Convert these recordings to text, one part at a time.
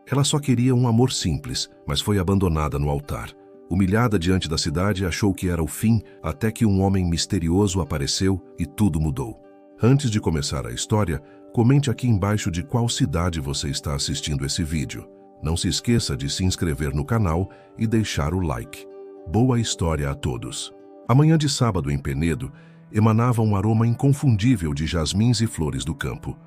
Ela só queria um amor simples, mas foi abandonada no altar. Humilhada diante da cidade, achou que era o fim, até que um homem misterioso apareceu e tudo mudou. Antes de começar a história, comente aqui embaixo de qual cidade você está assistindo esse vídeo. Não se esqueça de se inscrever no canal e deixar o like. Boa história a todos! A manhã de sábado em Penedo emanava um aroma inconfundível de jasmins e flores do campo.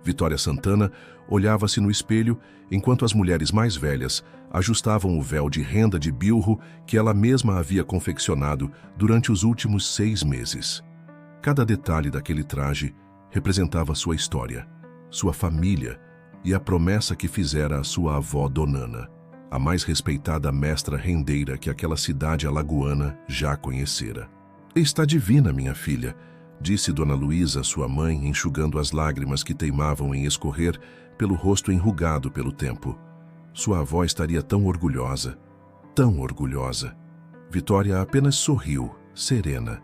Vitória Santana olhava-se no espelho enquanto as mulheres mais velhas ajustavam o véu de renda de bilro que ela mesma havia confeccionado durante os últimos 6 meses. Cada detalhe daquele traje representava sua história, sua família e a promessa que fizera a sua avó Donana, a mais respeitada mestra rendeira que aquela cidade alagoana já conhecera. "Está divina, minha filha", disse Dona Luísa, sua mãe, enxugando as lágrimas que teimavam em escorrer pelo rosto enrugado pelo tempo. Sua avó estaria tão orgulhosa, tão orgulhosa. Vitória apenas sorriu, serena.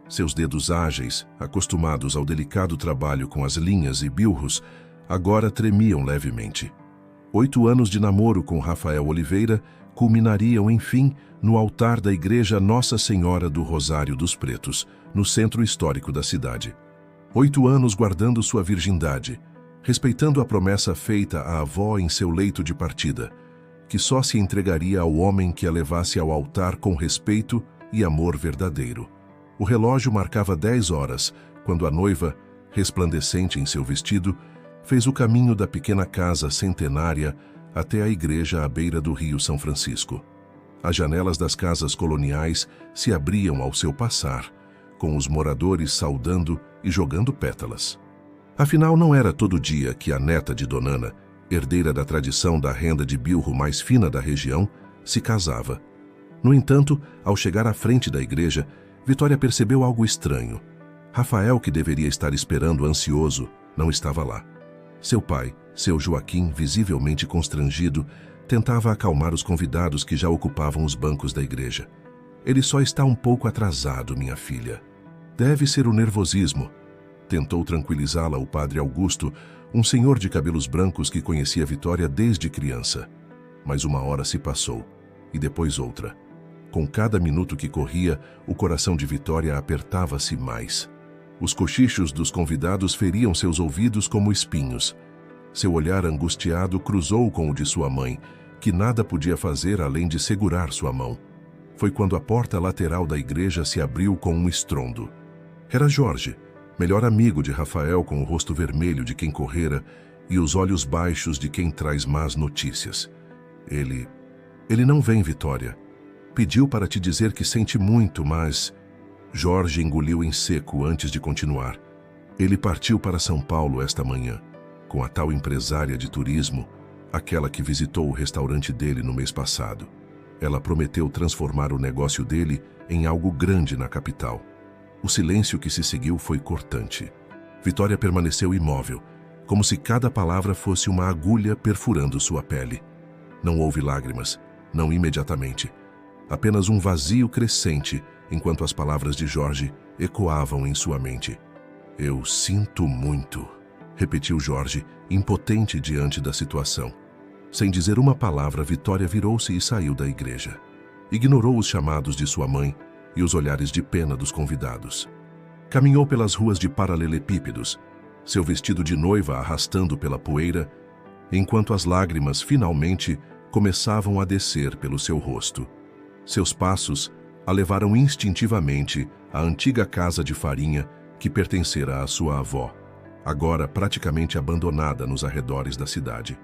Seus dedos ágeis, acostumados ao delicado trabalho com as linhas e bilros, agora tremiam levemente. 8 anos de namoro com Rafael Oliveira culminariam, enfim, no altar da Igreja Nossa Senhora do Rosário dos Pretos, no centro histórico da cidade. 8 anos guardando sua virgindade, respeitando a promessa feita à avó em seu leito de partida, que só se entregaria ao homem que a levasse ao altar com respeito e amor verdadeiro. O relógio marcava 10 horas, quando a noiva, resplandecente em seu vestido, fez o caminho da pequena casa centenária até a igreja à beira do rio São Francisco. As janelas das casas coloniais se abriam ao seu passar, com os moradores saudando e jogando pétalas. Afinal, não era todo dia que a neta de Donana, herdeira da tradição da renda de bilro mais fina da região, se casava. No entanto, ao chegar à frente da igreja, Vitória percebeu algo estranho. Rafael, que deveria estar esperando ansioso, não estava lá. Seu pai, seu Joaquim, visivelmente constrangido, tentava acalmar os convidados que já ocupavam os bancos da igreja. "Ele só está um pouco atrasado, minha filha. Deve ser o nervosismo", tentou tranquilizá-la o padre Augusto, um senhor de cabelos brancos que conhecia Vitória desde criança. Mas uma hora se passou, e depois outra. Com cada minuto que corria, o coração de Vitória apertava-se mais. Os cochichos dos convidados feriam seus ouvidos como espinhos. Seu olhar angustiado cruzou com o de sua mãe, que nada podia fazer além de segurar sua mão. Foi quando a porta lateral da igreja se abriu com um estrondo. Era Jorge, melhor amigo de Rafael, com o rosto vermelho de quem correra e os olhos baixos de quem traz más notícias. Ele não vem, Vitória. Pediu para te dizer que sente muito, mas... Jorge engoliu em seco antes de continuar. Ele partiu para São Paulo esta manhã, com a tal empresária de turismo, aquela que visitou o restaurante dele no mês passado. Ela prometeu transformar o negócio dele em algo grande na capital. O silêncio que se seguiu foi cortante. Vitória permaneceu imóvel, como se cada palavra fosse uma agulha perfurando sua pele. Não houve lágrimas, não imediatamente. Apenas um vazio crescente, enquanto as palavras de Jorge ecoavam em sua mente. "Eu sinto muito", repetiu Jorge, impotente diante da situação. Sem dizer uma palavra, Vitória virou-se e saiu da igreja. Ignorou os chamados de sua mãe e os olhares de pena dos convidados. Caminhou pelas ruas de paralelepípedos, seu vestido de noiva arrastando pela poeira, enquanto as lágrimas finalmente começavam a descer pelo seu rosto. Seus passos a levaram instintivamente à antiga casa de farinha que pertencera à sua avó, agora praticamente abandonada nos arredores da cidade.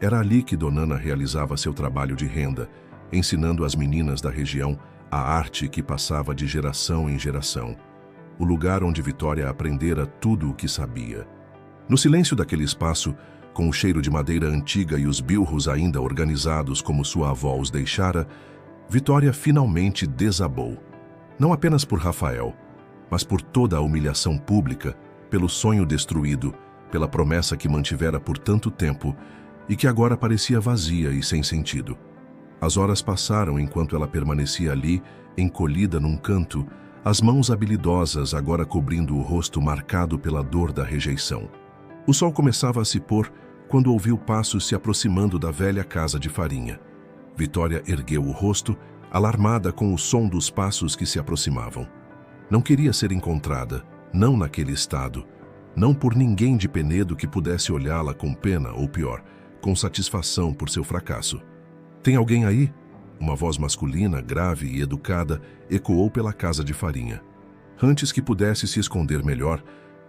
Era ali que Donana realizava seu trabalho de renda, ensinando às meninas da região a arte que passava de geração em geração, o lugar onde Vitória aprendera tudo o que sabia. No silêncio daquele espaço, com o cheiro de madeira antiga e os bilros ainda organizados como sua avó os deixara, Vitória finalmente desabou. Não apenas por Rafael, mas por toda a humilhação pública, pelo sonho destruído, pela promessa que mantivera por tanto tempo e que agora parecia vazia e sem sentido. As horas passaram enquanto ela permanecia ali, encolhida num canto, as mãos habilidosas agora cobrindo o rosto marcado pela dor da rejeição. O sol começava a se pôr quando ouviu passos se aproximando da velha casa de farinha. Vitória ergueu o rosto, alarmada com o som dos passos que se aproximavam. Não queria ser encontrada, não naquele estado, não por ninguém de Penedo que pudesse olhá-la com pena ou pior, com satisfação por seu fracasso. "Tem alguém aí?" Uma voz masculina, grave e educada, ecoou pela casa de farinha. Antes que pudesse se esconder melhor,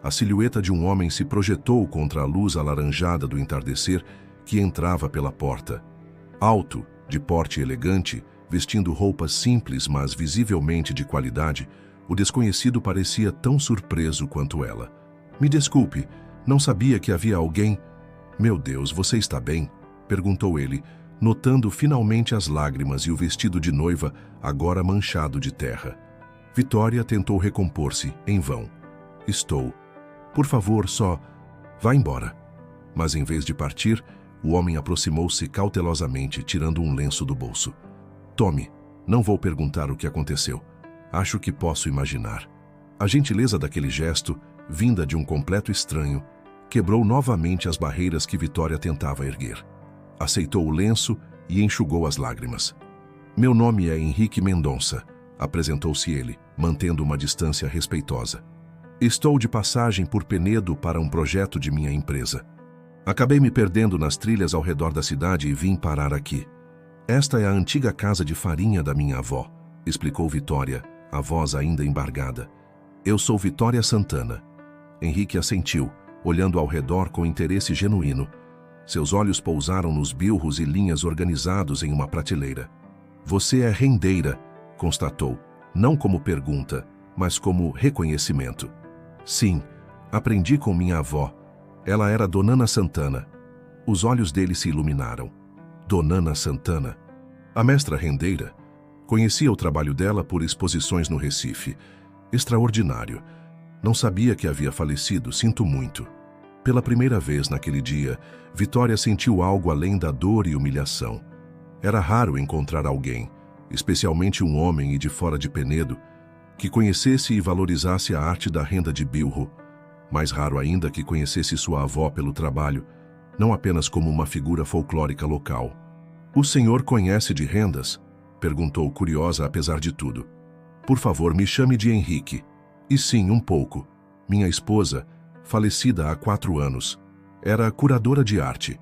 a silhueta de um homem se projetou contra a luz alaranjada do entardecer que entrava pela porta. Alto, de porte elegante, vestindo roupas simples mas visivelmente de qualidade, o desconhecido parecia tão surpreso quanto ela. "Me desculpe, não sabia que havia alguém." "Meu Deus, você está bem?" perguntou ele, notando finalmente as lágrimas e o vestido de noiva agora manchado de terra. Vitória tentou recompor-se, em vão. "Estou. Por favor, só vá embora." Mas em vez de partir, o homem aproximou-se cautelosamente, tirando um lenço do bolso. "Tome, não vou perguntar o que aconteceu. Acho que posso imaginar." A gentileza daquele gesto, vinda de um completo estranho, quebrou novamente as barreiras que Vitória tentava erguer. Aceitou o lenço e enxugou as lágrimas. "Meu nome é Henrique Mendonça", apresentou-se ele, mantendo uma distância respeitosa. "Estou de passagem por Penedo para um projeto de minha empresa. Acabei me perdendo nas trilhas ao redor da cidade e vim parar aqui. Esta é a antiga casa de farinha da minha avó", explicou Vitória, a voz ainda embargada. "Eu sou Vitória Santana." Henrique assentiu, olhando ao redor com interesse genuíno. Seus olhos pousaram nos bilros e linhas organizados em uma prateleira. "Você é rendeira", constatou, não como pergunta, mas como reconhecimento. "Sim, aprendi com minha avó. Ela era Donana Santana." Os olhos dele se iluminaram. Donana Santana. A mestra rendeira. Conhecia o trabalho dela por exposições no Recife. Extraordinário. Não sabia que havia falecido, sinto muito. Pela primeira vez naquele dia, Vitória sentiu algo além da dor e humilhação. Era raro encontrar alguém, especialmente um homem e de fora de Penedo, que conhecesse e valorizasse a arte da renda de bilro. Mais raro ainda que conhecesse sua avó pelo trabalho, não apenas como uma figura folclórica local. "O senhor conhece de rendas?" perguntou curiosa apesar de tudo. "Por favor, me chame de Henrique." "E sim, um pouco. Minha esposa, falecida há 4 anos, era curadora de arte.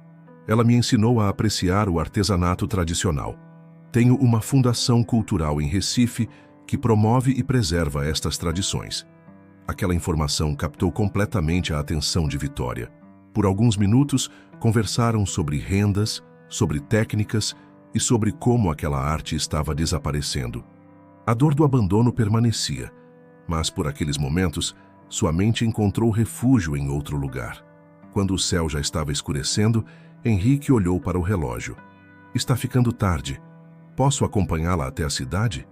Ela me ensinou a apreciar o artesanato tradicional. Tenho uma fundação cultural em Recife que promove e preserva estas tradições." Aquela informação captou completamente a atenção de Vitória. Por alguns minutos, conversaram sobre rendas, sobre técnicas e sobre como aquela arte estava desaparecendo. A dor do abandono permanecia, mas por aqueles momentos, sua mente encontrou refúgio em outro lugar. Quando o céu já estava escurecendo, Henrique olhou para o relógio. "Está ficando tarde. Posso acompanhá-la até a cidade?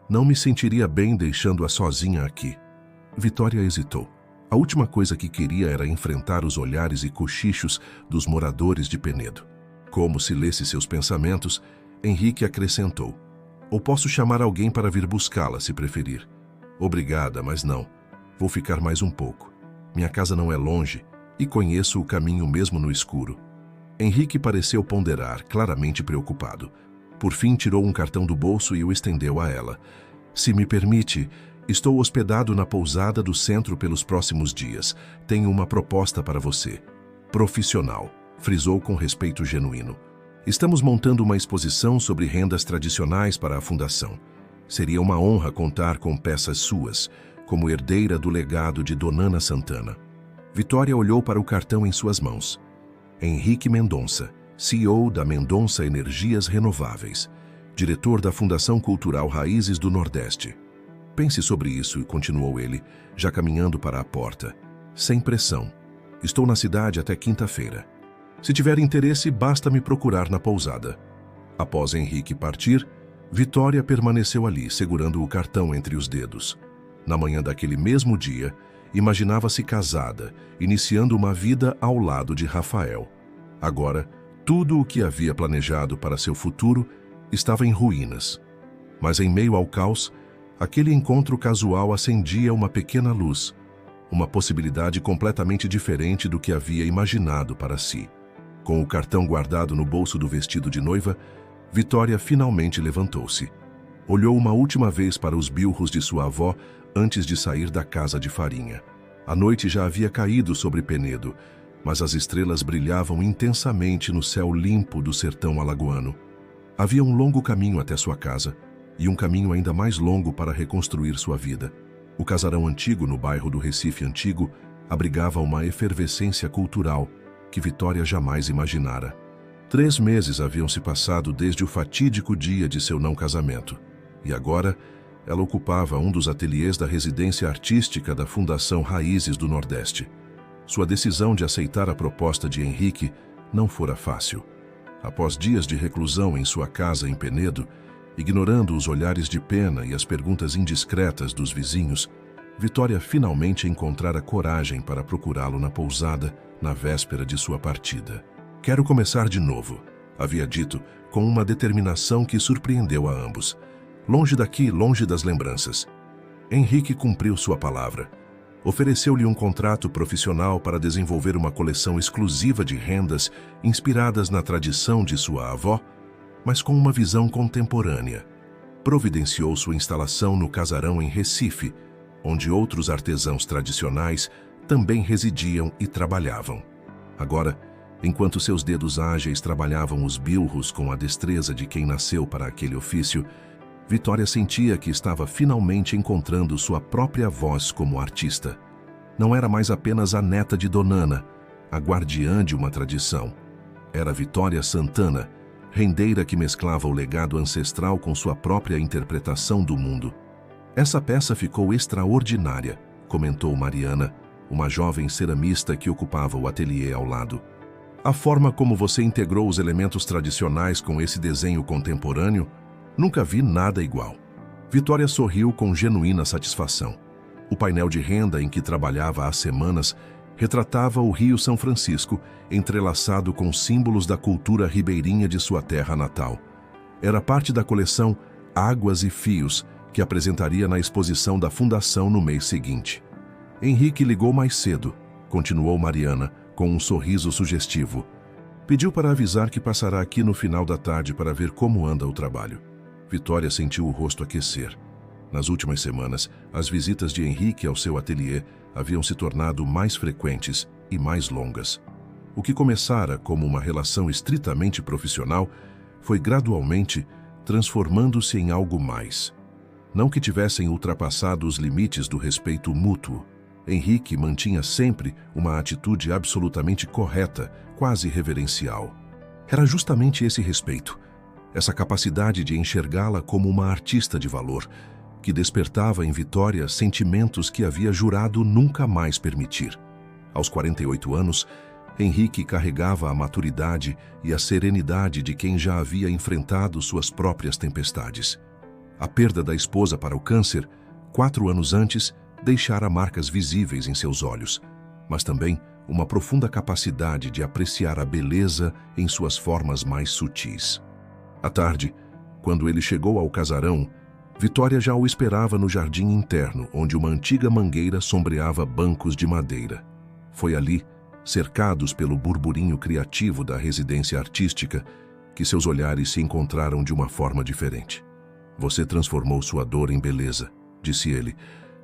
Não me sentiria bem deixando-a sozinha aqui." Vitória hesitou. A última coisa que queria era enfrentar os olhares e cochichos dos moradores de Penedo. Como se lesse seus pensamentos, Henrique acrescentou: "Ou posso chamar alguém para vir buscá-la, se preferir." "Obrigada, mas não. Vou ficar mais um pouco. Minha casa não é longe e conheço o caminho mesmo no escuro." Henrique pareceu ponderar, claramente preocupado. Por fim, tirou um cartão do bolso e o estendeu a ela. "Se me permite, estou hospedado na pousada do centro pelos próximos dias. Tenho uma proposta para você." "Profissional", frisou com respeito genuíno. "Estamos montando uma exposição sobre rendas tradicionais para a fundação. Seria uma honra contar com peças suas, como herdeira do legado de Donana Santana." Vitória olhou para o cartão em suas mãos. Henrique Mendonça, CEO da Mendonça Energias Renováveis, diretor da Fundação Cultural Raízes do Nordeste. "Pense sobre isso", continuou ele, já caminhando para a porta. "Sem pressão. Estou na cidade até quinta-feira. Se tiver interesse, basta me procurar na pousada." Após Henrique partir, Vitória permaneceu ali, segurando o cartão entre os dedos. Na manhã daquele mesmo dia, imaginava-se casada, iniciando uma vida ao lado de Rafael. Agora, tudo o que havia planejado para seu futuro estava em ruínas. Mas em meio ao caos, aquele encontro casual acendia uma pequena luz, uma possibilidade completamente diferente do que havia imaginado para si. Com o cartão guardado no bolso do vestido de noiva, Vitória finalmente levantou-se. Olhou uma última vez para os bilros de sua avó antes de sair da casa de farinha. A noite já havia caído sobre Penedo, mas as estrelas brilhavam intensamente no céu limpo do sertão alagoano. Havia um longo caminho até sua casa, e um caminho ainda mais longo para reconstruir sua vida. O casarão antigo no bairro do Recife Antigo abrigava uma efervescência cultural que Vitória jamais imaginara. 3 meses haviam se passado desde o fatídico dia de seu não casamento, e agora ela ocupava um dos ateliês da residência artística da Fundação Raízes do Nordeste. Sua decisão de aceitar a proposta de Henrique não fora fácil. Após dias de reclusão em sua casa em Penedo, ignorando os olhares de pena e as perguntas indiscretas dos vizinhos, Vitória finalmente encontrara coragem para procurá-lo na pousada na véspera de sua partida. "Quero começar de novo", havia dito, com uma determinação que surpreendeu a ambos. Longe daqui, longe das lembranças. Henrique cumpriu sua palavra. Ofereceu-lhe um contrato profissional para desenvolver uma coleção exclusiva de rendas inspiradas na tradição de sua avó, mas com uma visão contemporânea. Providenciou sua instalação no casarão em Recife, onde outros artesãos tradicionais também residiam e trabalhavam. Agora, enquanto seus dedos ágeis trabalhavam os bilros com a destreza de quem nasceu para aquele ofício, Vitória sentia que estava finalmente encontrando sua própria voz como artista. Não era mais apenas a neta de Donana, a guardiã de uma tradição. Era Vitória Santana, rendeira que mesclava o legado ancestral com sua própria interpretação do mundo. "Essa peça ficou extraordinária", comentou Mariana, uma jovem ceramista que ocupava o ateliê ao lado. "A forma como você integrou os elementos tradicionais com esse desenho contemporâneo, nunca vi nada igual." Vitória sorriu com genuína satisfação. O painel de renda em que trabalhava há semanas retratava o Rio São Francisco, entrelaçado com símbolos da cultura ribeirinha de sua terra natal. Era parte da coleção Águas e Fios, que apresentaria na exposição da Fundação no mês seguinte. "Henrique ligou mais cedo", continuou Mariana, com um sorriso sugestivo. "Pediu para avisar que passará aqui no final da tarde para ver como anda o trabalho." Vitória sentiu o rosto aquecer. Nas últimas semanas, as visitas de Henrique ao seu ateliê haviam se tornado mais frequentes e mais longas. O que começara como uma relação estritamente profissional foi gradualmente transformando-se em algo mais. Não que tivessem ultrapassado os limites do respeito mútuo. Henrique mantinha sempre uma atitude absolutamente correta, quase reverencial. Era justamente esse respeito, essa capacidade de enxergá-la como uma artista de valor, que despertava em Vitória sentimentos que havia jurado nunca mais permitir. Aos 48 anos, Henrique carregava a maturidade e a serenidade de quem já havia enfrentado suas próprias tempestades. A perda da esposa para o câncer, 4 anos antes, deixara marcas visíveis em seus olhos, mas também uma profunda capacidade de apreciar a beleza em suas formas mais sutis. À tarde, quando ele chegou ao casarão, Vitória já o esperava no jardim interno, onde uma antiga mangueira sombreava bancos de madeira. Foi ali, cercados pelo burburinho criativo da residência artística, que seus olhares se encontraram de uma forma diferente. "Você transformou sua dor em beleza", disse ele,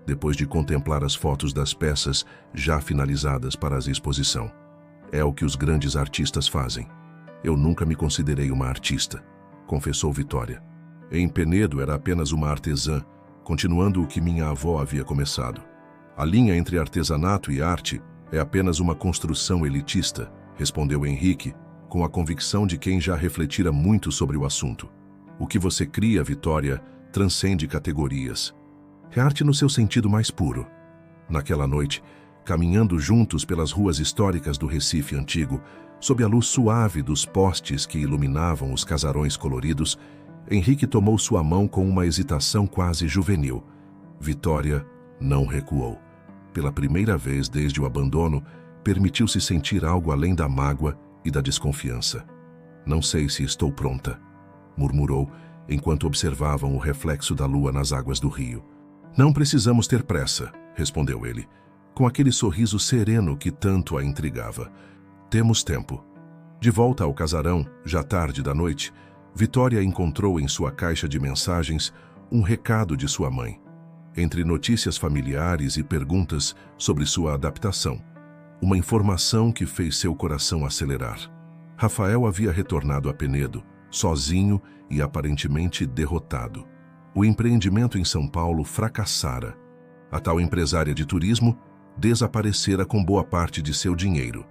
depois de contemplar as fotos das peças já finalizadas para a exposição. "É o que os grandes artistas fazem. Eu nunca me considerei uma artista", confessou Vitória. "Em Penedo era apenas uma artesã, continuando o que minha avó havia começado. A linha entre artesanato e arte é apenas uma construção elitista", respondeu Henrique, com a convicção de quem já refletira muito sobre o assunto. "O que você cria, Vitória, transcende categorias. É arte no seu sentido mais puro." Naquela noite, caminhando juntos pelas ruas históricas do Recife Antigo, sob a luz suave dos postes que iluminavam os casarões coloridos, Henrique tomou sua mão com uma hesitação quase juvenil. Vitória não recuou. Pela primeira vez desde o abandono, permitiu-se sentir algo além da mágoa e da desconfiança. "Não sei se estou pronta", murmurou, enquanto observavam o reflexo da lua nas águas do rio. "Não precisamos ter pressa", respondeu ele, com aquele sorriso sereno que tanto a intrigava. "Temos tempo." De volta ao casarão, já tarde da noite, Vitória encontrou em sua caixa de mensagens um recado de sua mãe. Entre notícias familiares e perguntas sobre sua adaptação, uma informação que fez seu coração acelerar. Rafael havia retornado a Penedo, sozinho e aparentemente derrotado. O empreendimento em São Paulo fracassara. A tal empresária de turismo desaparecera com boa parte de seu dinheiro,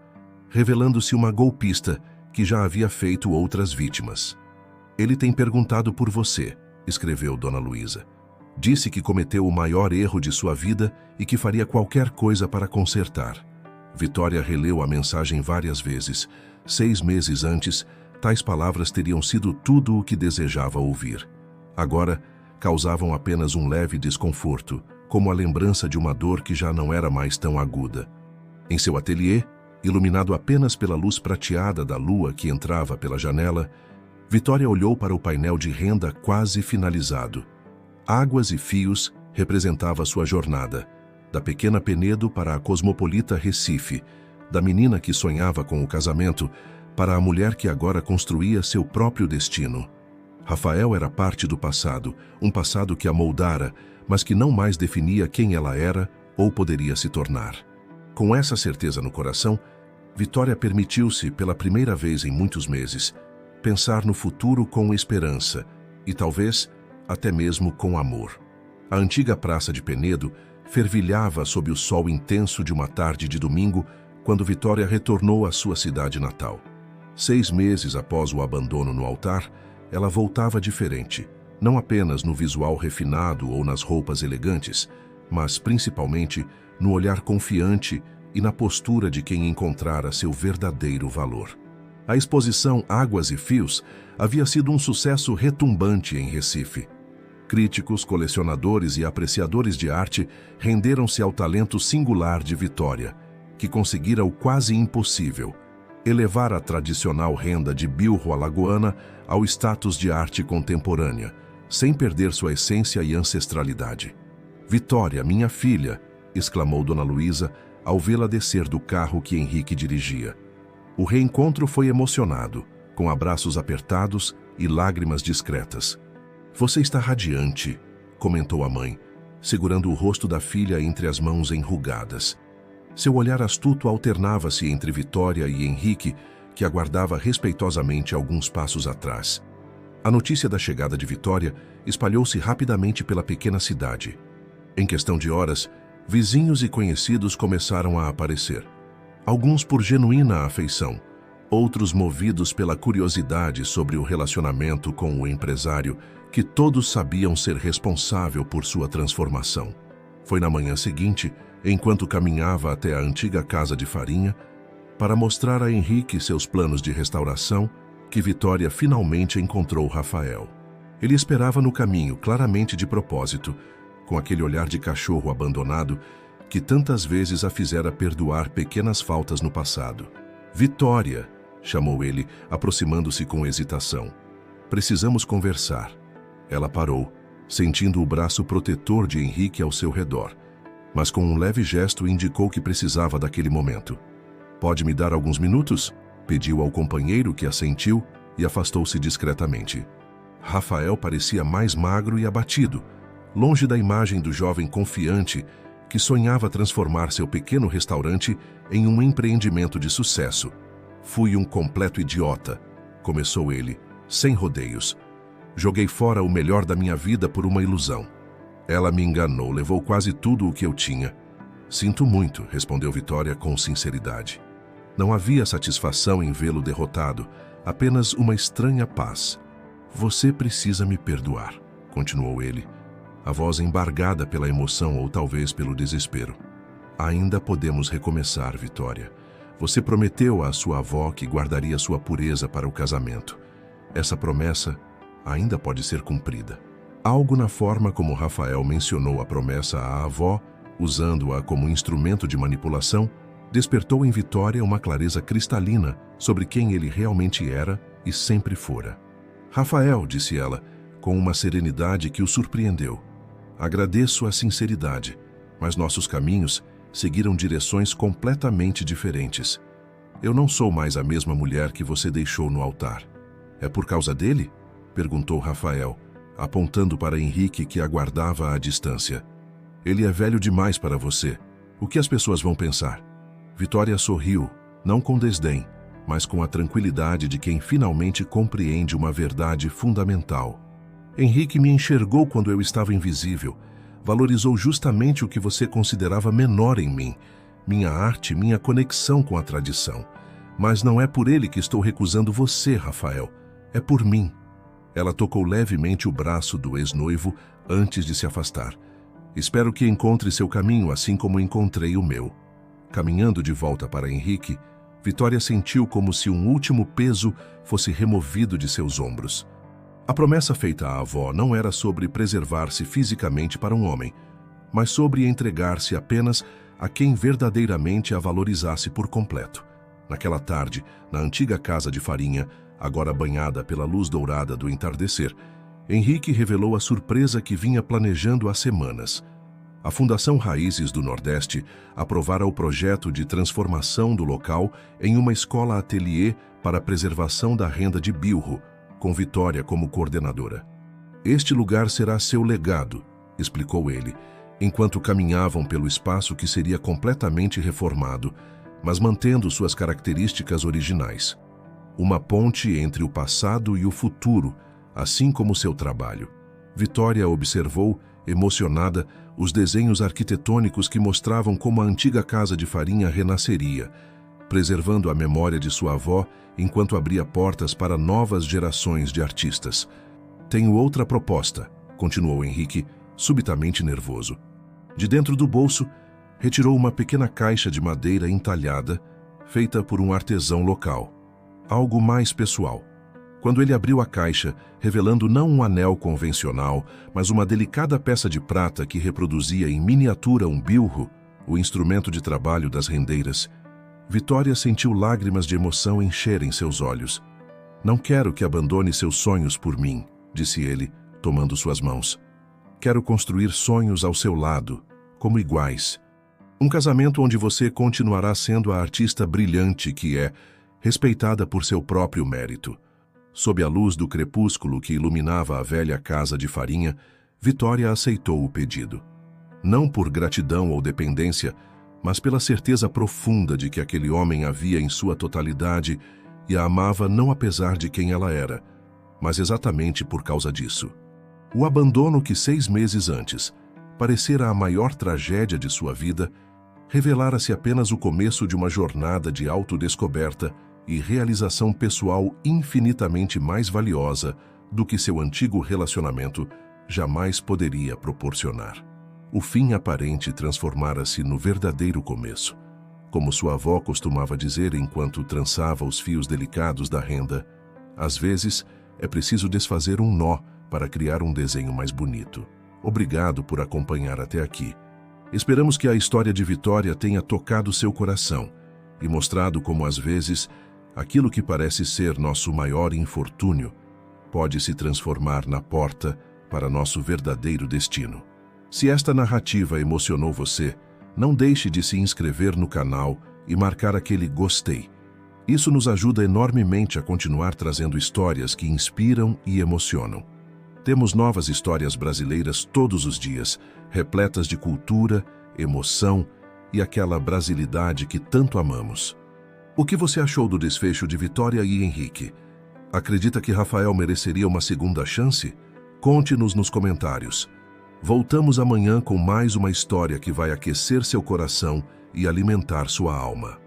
revelando-se uma golpista que já havia feito outras vítimas. Ele tem perguntado por você, escreveu Dona Luísa. Disse que cometeu o maior erro de sua vida e que faria qualquer coisa para consertar. Vitória releu a mensagem várias vezes. 6 meses antes, tais palavras teriam sido tudo o que desejava ouvir. Agora, causavam apenas um leve desconforto, como a lembrança de uma dor que já não era mais tão aguda. Em seu ateliê, iluminado apenas pela luz prateada da lua que entrava pela janela, Vitória olhou para o painel de renda quase finalizado. Águas e Fios representava sua jornada, da pequena Penedo para a cosmopolita Recife, da menina que sonhava com o casamento para a mulher que agora construía seu próprio destino. Rafael era parte do passado, um passado que a moldara, mas que não mais definia quem ela era ou poderia se tornar. Com essa certeza no coração, Vitória permitiu-se, pela primeira vez em muitos meses, pensar no futuro com esperança e talvez até mesmo com amor. A antiga praça de Penedo fervilhava sob o sol intenso de uma tarde de domingo quando Vitória retornou à sua cidade natal. 6 meses após o abandono no altar, ela voltava diferente, não apenas no visual refinado ou nas roupas elegantes, mas principalmente no olhar confiante e na postura de quem encontrara seu verdadeiro valor. A exposição Águas e Fios havia sido um sucesso retumbante em Recife. Críticos, colecionadores e apreciadores de arte renderam-se ao talento singular de Vitória, que conseguira o quase impossível, elevar a tradicional renda de bilro alagoana ao status de arte contemporânea, sem perder sua essência e ancestralidade. "Vitória, minha filha!", exclamou Dona Luísa ao vê-la descer do carro que Henrique dirigia. O reencontro foi emocionado, com abraços apertados e lágrimas discretas. "Você está radiante", comentou a mãe, segurando o rosto da filha entre as mãos enrugadas. Seu olhar astuto alternava-se entre Vitória e Henrique, que aguardava respeitosamente alguns passos atrás. A notícia da chegada de Vitória espalhou-se rapidamente pela pequena cidade. Em questão de horas, vizinhos e conhecidos começaram a aparecer. Alguns por genuína afeição, outros movidos pela curiosidade sobre o relacionamento com o empresário, que todos sabiam ser responsável por sua transformação. Foi na manhã seguinte, enquanto caminhava até a antiga casa de farinha, para mostrar a Henrique seus planos de restauração, que Vitória finalmente encontrou Rafael. Ele esperava no caminho, claramente de propósito, com aquele olhar de cachorro abandonado que tantas vezes a fizera perdoar pequenas faltas no passado. "Vitória", chamou ele, aproximando-se com hesitação. "Precisamos conversar." Ela parou, sentindo o braço protetor de Henrique ao seu redor, mas com um leve gesto indicou que precisava daquele momento. "Pode me dar alguns minutos?", pediu ao companheiro, que assentiu e afastou-se discretamente. Rafael parecia mais magro e abatido, longe da imagem do jovem confiante que sonhava transformar seu pequeno restaurante em um empreendimento de sucesso. "Fui um completo idiota", começou ele, sem rodeios. "Joguei fora o melhor da minha vida por uma ilusão. Ela me enganou, levou quase tudo o que eu tinha." "Sinto muito", respondeu Vitória com sinceridade. Não havia satisfação em vê-lo derrotado, apenas uma estranha paz. "Você precisa me perdoar", continuou ele, a voz embargada pela emoção ou talvez pelo desespero. "Ainda podemos recomeçar, Vitória. Você prometeu à sua avó que guardaria sua pureza para o casamento. Essa promessa ainda pode ser cumprida." Algo na forma como Rafael mencionou a promessa à avó, usando-a como instrumento de manipulação, despertou em Vitória uma clareza cristalina sobre quem ele realmente era e sempre fora. "Rafael", disse ela, com uma serenidade que o surpreendeu, "agradeço a sinceridade, mas nossos caminhos seguiram direções completamente diferentes. Eu não sou mais a mesma mulher que você deixou no altar. É por causa dele? Perguntou Rafael, apontando para Henrique, que aguardava à distância. Ele é velho demais para você. O que as pessoas vão pensar? Vitória sorriu, não com desdém, mas com a tranquilidade de quem finalmente compreende uma verdade fundamental. Henrique me enxergou quando eu estava invisível. Valorizou justamente o que você considerava menor em mim, minha arte, minha conexão com a tradição. Mas não é por ele que estou recusando você, Rafael. É por mim. Ela tocou levemente o braço do ex-noivo antes de se afastar. Espero que encontre seu caminho assim como encontrei o meu. Caminhando de volta para Henrique, Vitória sentiu como se um último peso fosse removido de seus ombros. A promessa feita à avó não era sobre preservar-se fisicamente para um homem, mas sobre entregar-se apenas a quem verdadeiramente a valorizasse por completo. Naquela tarde, na antiga casa de farinha, agora banhada pela luz dourada do entardecer, Henrique revelou a surpresa que vinha planejando há semanas. A Fundação Raízes do Nordeste aprovara o projeto de transformação do local em uma escola-ateliê para a preservação da renda de bilro, com Vitória como coordenadora. Este lugar será seu legado, explicou ele, enquanto caminhavam pelo espaço que seria completamente reformado, mas mantendo suas características originais. Uma ponte entre o passado e o futuro, assim como seu trabalho. Vitória observou, emocionada, os desenhos arquitetônicos que mostravam como a antiga casa de farinha renasceria, preservando a memória de sua avó enquanto abria portas para novas gerações de artistas. Tenho outra proposta, continuou Henrique, subitamente nervoso. De dentro do bolso, retirou uma pequena caixa de madeira entalhada, feita por um artesão local. Algo mais pessoal. Quando ele abriu a caixa, revelando não um anel convencional, mas uma delicada peça de prata que reproduzia em miniatura um bilro, o instrumento de trabalho das rendeiras, Vitória sentiu lágrimas de emoção encherem seus olhos. Não quero que abandone seus sonhos por mim, disse ele, tomando suas mãos. Quero construir sonhos ao seu lado, como iguais. Um casamento onde você continuará sendo a artista brilhante que é, respeitada por seu próprio mérito. Sob a luz do crepúsculo que iluminava a velha casa de farinha, Vitória aceitou o pedido. Não por gratidão ou dependência, mas pela certeza profunda de que aquele homem a via em sua totalidade e a amava não apesar de quem ela era, mas exatamente por causa disso. O abandono que 6 meses antes parecera a maior tragédia de sua vida, revelara-se apenas o começo de uma jornada de autodescoberta e realização pessoal infinitamente mais valiosa do que seu antigo relacionamento jamais poderia proporcionar. O fim aparente transformara-se no verdadeiro começo. Como sua avó costumava dizer enquanto trançava os fios delicados da renda, às vezes é preciso desfazer um nó para criar um desenho mais bonito. Obrigado por acompanhar até aqui. Esperamos que a história de Vitória tenha tocado seu coração e mostrado como, às vezes, aquilo que parece ser nosso maior infortúnio pode se transformar na porta para nosso verdadeiro destino. Se esta narrativa emocionou você, não deixe de se inscrever no canal e marcar aquele gostei. Isso nos ajuda enormemente a continuar trazendo histórias que inspiram e emocionam. Temos novas histórias brasileiras todos os dias, repletas de cultura, emoção e aquela brasilidade que tanto amamos. O que você achou do desfecho de Vitória e Henrique? Acredita que Rafael mereceria uma segunda chance? Conte-nos nos comentários. Voltamos amanhã com mais uma história que vai aquecer seu coração e alimentar sua alma.